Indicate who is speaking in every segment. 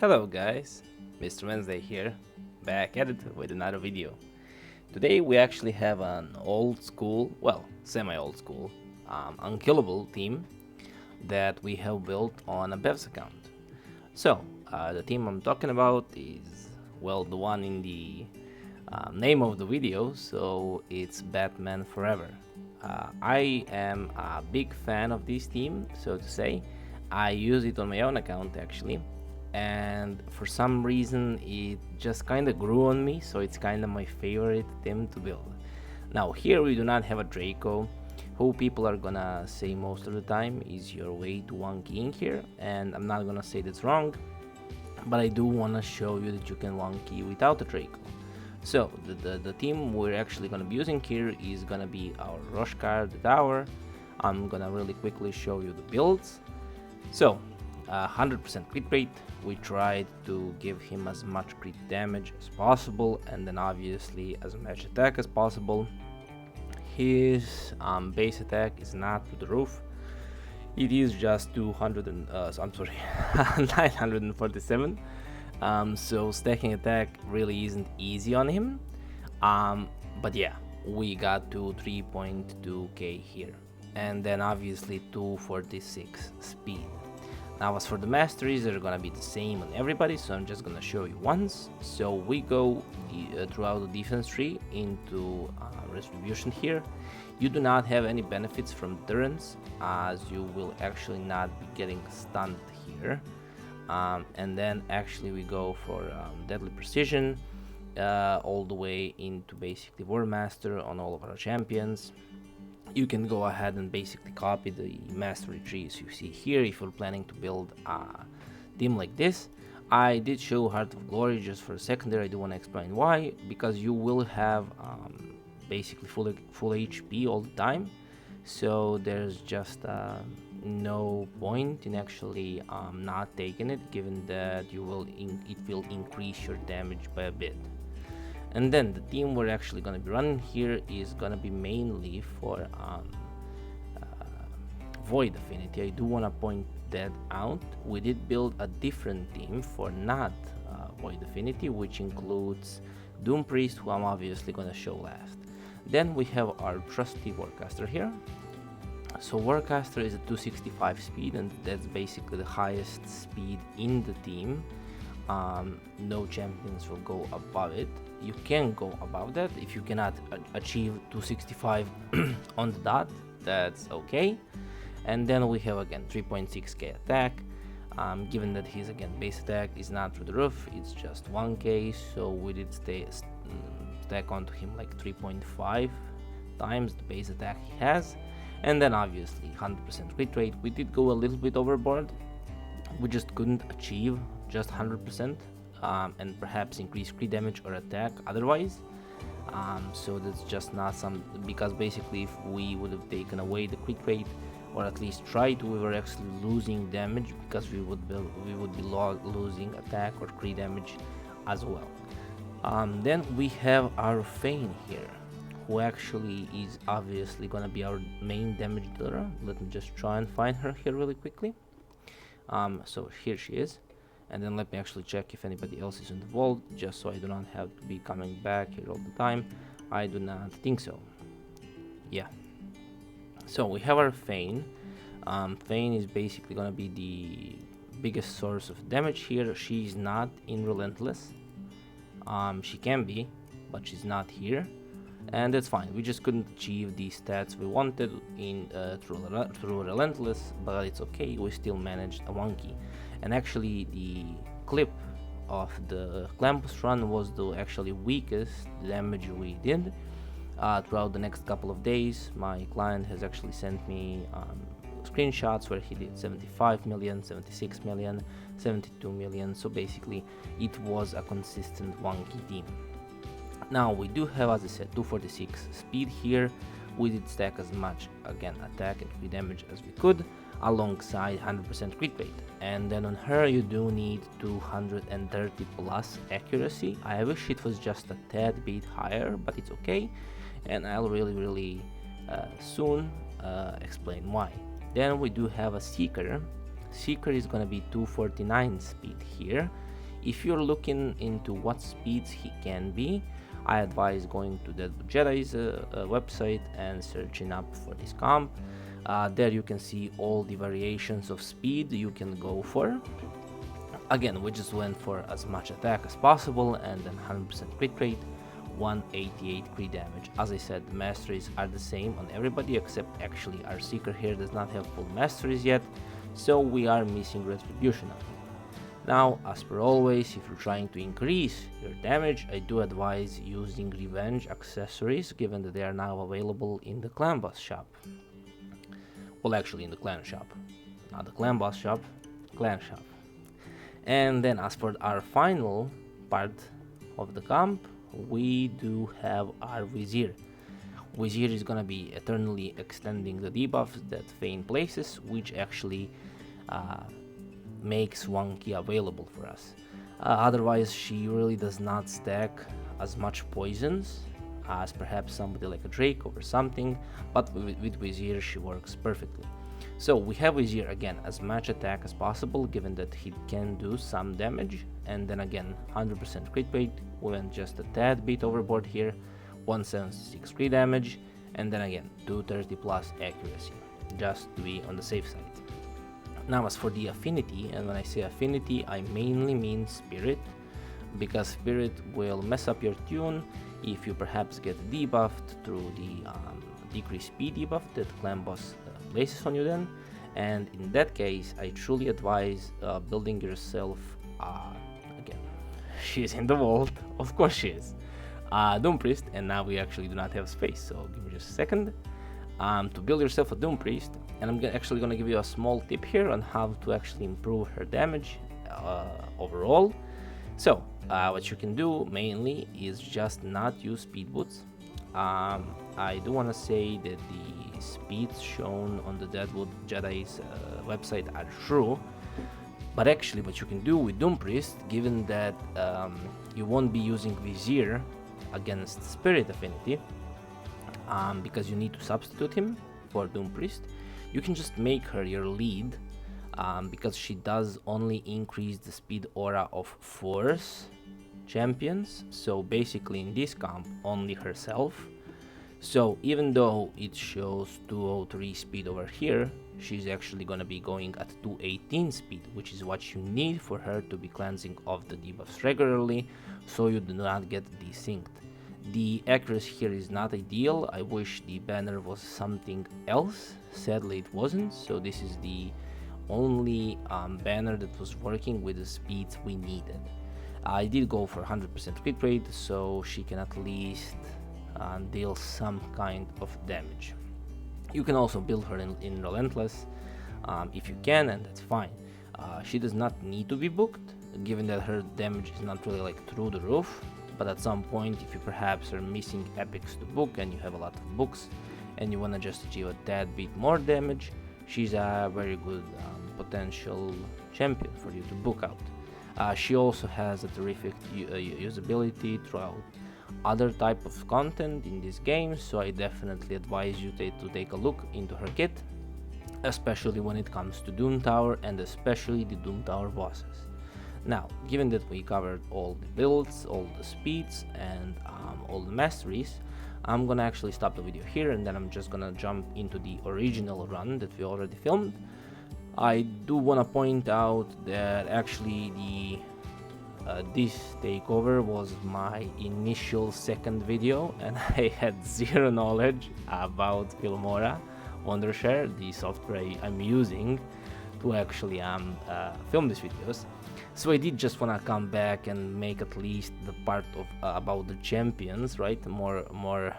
Speaker 1: Hello guys, Mr. Wednesday here, back at it with another video. Today we actually have an old school, well, semi-old school, unkillable team that we have built on a Bev's account. So, the team I'm talking about is, well, the one in the name of the video, so it's Batman Forever. I am a big fan of this team, so to say. I use it on my own account actually, and for some reason it just kind of grew on me, so it's kind of my favorite team to build. Now here we do not have a Draco, who people are gonna say most of the time is your way to one keying here, and I'm not gonna say that's wrong, but I do want to show you that you can one key without a Draco. So the team we're actually gonna be using here is gonna be our Warcaster, the tower. I'm gonna really quickly show you the builds. So 100% crit rate, we tried to give him as much crit damage as possible, and then obviously as much attack as possible. His base attack is not to the roof, it is just 947. So stacking attack really isn't easy on him, but yeah, we got to 3.2k here, and then obviously 246 speed. Now as for the masteries, they're gonna be the same on everybody, so I'm just gonna show you once. So we go throughout the defense tree into retribution here. You do not have any benefits from deterrence, as you will actually not be getting stunned here. And then actually we go for deadly precision, all the way into basically Warcaster on all of our champions. You can go ahead and basically copy the mastery trees you see here if you're planning to build a team like this. I did show Heart of Glory just for a second there. I do want to explain why, because you will have basically full HP all the time, so there's just no point in actually not taking it, given that it will increase your damage by a bit. And then the team we're actually going to be running here is going to be mainly for Void Affinity. I do want to point that out. We did build a different team for not Void Affinity, which includes Doom Priest, who I'm obviously going to show last. Then we have our trusty Warcaster here. So Warcaster is a 265 speed, and that's basically the highest speed in the team. No champions will go above it. You can go above that if you cannot achieve 265 on the dot, that's okay. And then we have again 3.6k attack. Given that his again base attack is not through the roof, it's just 1k, so we did stack onto him like 3.5 times the base attack he has. And then obviously 100% crit rate. We did go a little bit overboard, we just couldn't achieve just 100%, and perhaps increase crit damage or attack otherwise. So that's just not some, because basically if we would have taken away the crit rate, or at least tried, we were actually losing damage, because we would be losing attack or crit damage as well. Then we have our Fane here, who actually is obviously gonna be our main damage dealer. Let me just try and find her here really quickly. So here she is, and then let me actually check if anybody else is in the vault, just so I do not have to be coming back here all the time. I do not think so. Yeah. So we have our Fane. Fane is basically gonna be the biggest source of damage here. She's not in Relentless. She can be, but she's not here, and that's fine. We just couldn't achieve the stats we wanted in through Relentless, but it's okay. We still managed a 1 key. And actually the clip of the Clampus run was the actually weakest damage we did. Throughout the next couple of days, my client has actually sent me screenshots where he did 75 million, 76 million, 72 million. So basically it was a consistent 1 key team. Now we do have, as I said, 246 speed here. We did stack as much, again, attack and crit damage as we could, alongside 100% crit rate. And then on her you do need 230 plus accuracy. I wish it was just a tad bit higher, but it's okay, and I'll really soon explain why. Then we do have a Seeker. Seeker is gonna be 249 speed here. If you're looking into what speeds he can be, I advise going to the Jedi's website and searching up for this comp. There you can see all the variations of speed you can go for. Again, we just went for as much attack as possible and then 100% crit rate, 188 crit damage. As I said, the masteries are the same on everybody except actually our Seeker here does not have full masteries yet, so we are missing Retribution of it. Now, as per always, if you're trying to increase your damage, I do advise using Revenge accessories, given that they are now available in the Clan Boss shop. Well, actually in the Clan shop. Not the Clan Boss shop, Clan shop. And then as for our final part of the comp, we do have our Vizier. Vizier is gonna be eternally extending the debuffs that Feign places, which actually makes one key available for us. Otherwise, she really does not stack as much poisons as perhaps somebody like a Drake or something, but with Vizier she works perfectly. So we have Vizier again as much attack as possible, given that he can do some damage, and then again 100% crit rate. We went just a tad bit overboard here, 176 crit damage, and then again 230 plus accuracy, just to be on the safe side. Now as for the affinity, and when I say affinity I mainly mean spirit, because spirit will mess up your tune if you perhaps get debuffed through the decreased speed debuff that Clan Boss places on you then, and in that case I truly advise building yourself again, she's in the vault, of course she is, Doom Priest, and now we actually do not have space, so give me just a second to build yourself a Doom Priest. And I'm actually going to give you a small tip here on how to actually improve her damage overall. So what you can do mainly is just not use speed boots. I do want to say that the speeds shown on the Deadwood Jedi's website are true, but actually what you can do with Doom Priest, given that you won't be using Vizier against Spirit Affinity, because you need to substitute him for Doom Priest, you can just make her your lead, because she does only increase the speed aura of Force champions, so basically in this comp only herself. So even though it shows 203 speed over here, she's actually gonna be going at 218 speed, which is what you need for her to be cleansing off the debuffs regularly, so you do not get desynced. The accuracy here is not ideal. I wish the banner was something else. Sadly it wasn't, so this is the only banner that was working with the speeds we needed. I did go for 100% crit rate, so she can at least deal some kind of damage. You can also build her in Relentless if you can, and that's fine. She does not need to be booked, given that her damage is not really like through the roof. But at some point, if you perhaps are missing epics to book and you have a lot of books and you want to just achieve a tad bit more damage, she's a very good potential champion for you to book out. She also has a terrific usability throughout other type of content in this game, so I definitely advise you to take a look into her kit, especially when it comes to Doom Tower and especially the Doom Tower bosses. Now, given that we covered all the builds, all the speeds, and all the masteries, I'm gonna actually stop the video here, and then I'm just gonna jump into the original run that we already filmed. I do wanna point out that actually this takeover was my initial second video, and I had zero knowledge about Filmora Wondershare, the software I'm using to actually film these videos. So I did just want to come back and make at least the part of about the champions, right? More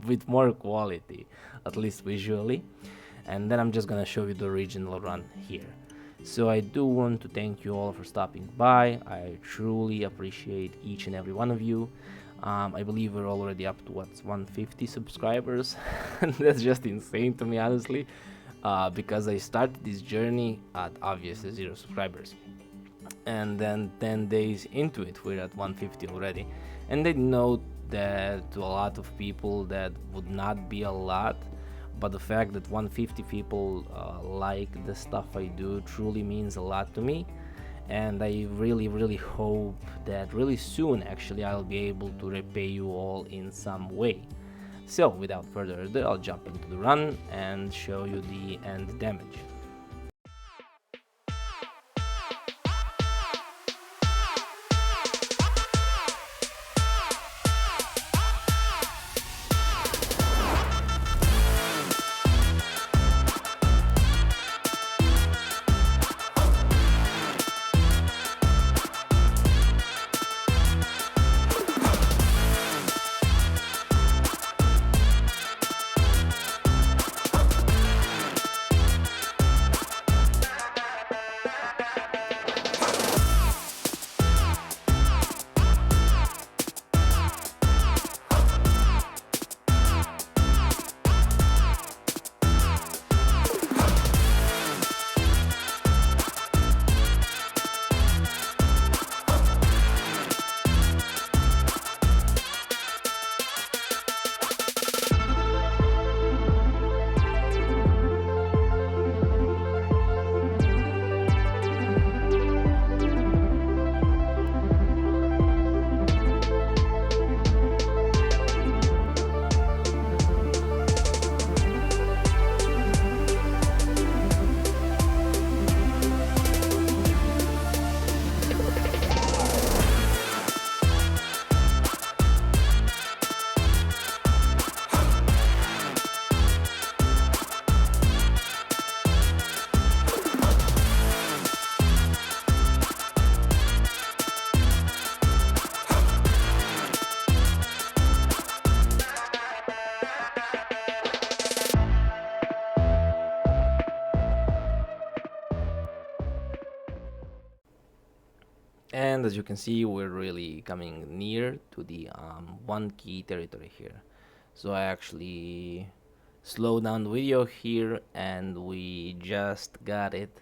Speaker 1: with more quality, at least visually. And then I'm just gonna show you the original run here. So I do want to thank you all for stopping by. I truly appreciate each and every one of you. I believe we're already up to 150 subscribers. That's just insane to me, honestly, because I started this journey at obviously 0 subscribers. And then 10 days into it, we're at 150 already. And I know that to a lot of people that would not be a lot, but the fact that 150 people like the stuff I do truly means a lot to me. and I really hope that really soon actually I'll be able to repay you all in some way. So without further ado, I'll jump into the run and show you the end damage. And as you can see, we're really coming near to the 1 key territory here. So I actually slowed down the video here and we just got it.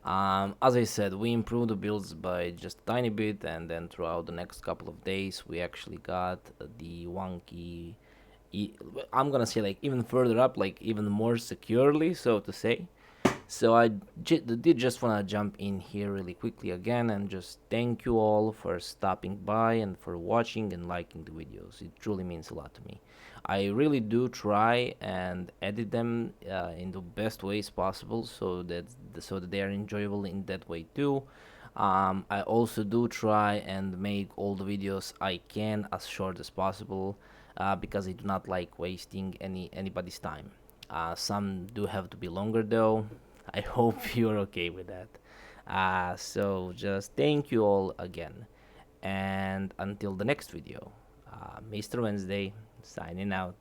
Speaker 1: As I said, we improved the builds by just a tiny bit, and then throughout the next couple of days we actually got the 1 key, I'm gonna say like even further up, like even more securely, so to say. So I did just want to jump in here really quickly again and just thank you all for stopping by and for watching and liking the videos. It truly means a lot to me. I really do try and edit them in the best ways possible, so that they are enjoyable in that way too. I also do try and make all the videos I can as short as possible, because I do not like wasting anybody's time. Some do have to be longer though. I hope you're okay with that. So just thank you all again. And until the next video, Mr. Wednesday signing out.